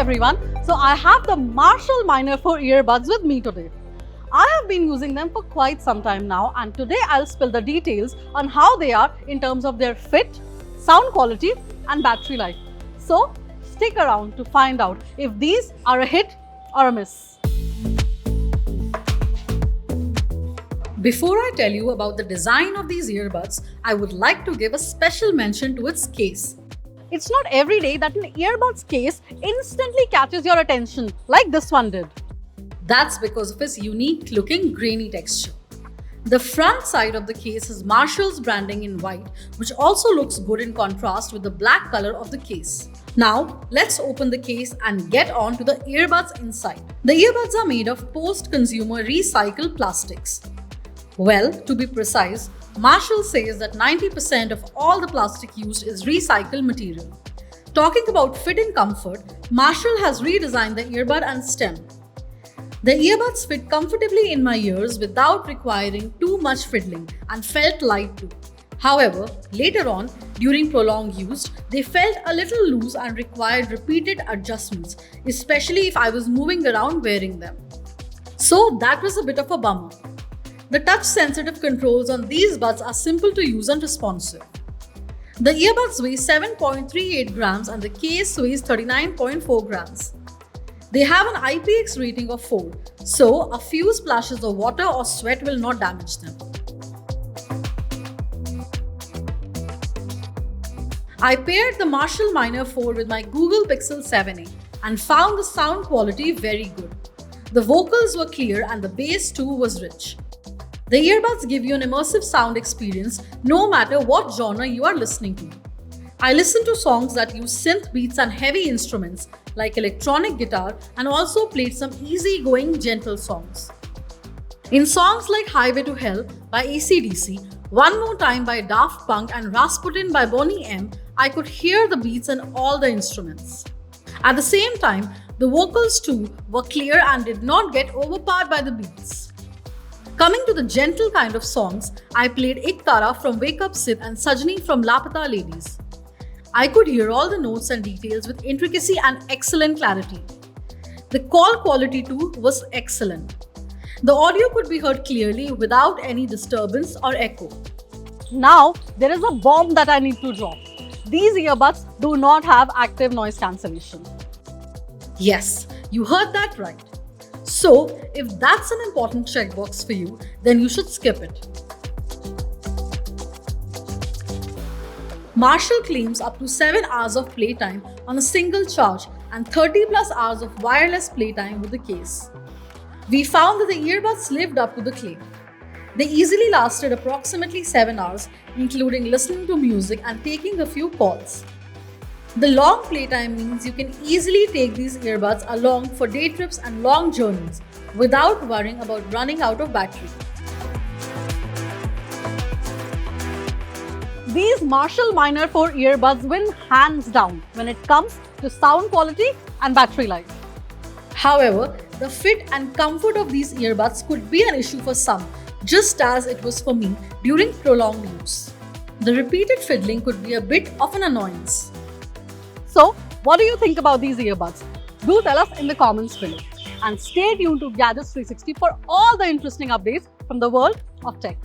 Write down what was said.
everyone. So I have the Marshall Minor 4 earbuds with me today. I have been using them for quite some time now, and today I'll spill the details on how they are in terms of their fit, sound quality and battery life. So stick around to find out if these are a hit or a miss. Before I tell you about the design of these earbuds, I would like to give a special mention to its case. It's not every day that an earbuds case instantly catches your attention like this one did. That's because of its unique looking grainy texture. The front side of the case has Marshall's branding in white, which also looks good in contrast with the black color of the case. Now, let's open the case and get on to the earbuds inside. The earbuds are made of post-consumer recycled plastics. Well, to be precise, Marshall says that 90% of all the plastic used is recycled material. Talking about fit and comfort, Marshall has redesigned the earbud and stem. The earbuds fit comfortably in my ears without requiring too much fiddling and felt light too. However, later on, during prolonged use, they felt a little loose and required repeated adjustments, especially if I was moving around wearing them. So that was a bit of a bummer. The touch-sensitive controls on these buds are simple to use and responsive. The earbuds weigh 7.38 grams and the case weighs 39.4 grams. They have an IPX rating of 4, so a few splashes of water or sweat will not damage them. I paired the Marshall Minor 4 with my Google Pixel 7a and found the sound quality very good. The vocals were clear and the bass too was rich. The earbuds give you an immersive sound experience no matter what genre you are listening to. I listen to songs that use synth beats and heavy instruments like electronic guitar and also played some easy-going gentle songs. In songs like Highway to Hell by AC/DC, One More Time by Daft Punk and Rasputin by Boney M, I could hear the beats and all the instruments. At the same time, the vocals too were clear and did not get overpowered by the beats. Coming to the gentle kind of songs, I played Ek Tara from Wake Up Sid and Sajni from Lapata Ladies. I could hear all the notes and details with intricacy and excellent clarity. The call quality too was excellent. The audio could be heard clearly without any disturbance or echo. Now, there is a bomb that I need to drop. These earbuds do not have active noise cancellation. Yes, you heard that right. So, if that's an important checkbox for you, then you should skip it. Marshall claims up to 7 hours of playtime on a single charge and 30 plus hours of wireless playtime with the case. We found that the earbuds lived up to the claim. They easily lasted approximately 7 hours, including listening to music and taking a few calls. The long playtime means you can easily take these earbuds along for day trips and long journeys without worrying about running out of battery. These Marshall Minor 4 earbuds win hands down when it comes to sound quality and battery life. However, the fit and comfort of these earbuds could be an issue for some, just as it was for me during prolonged use. The repeated fiddling could be a bit of an annoyance. So, what do you think about these earbuds? Do tell us in the comments below. And stay tuned to Gadgets 360 for all the interesting updates from the world of tech.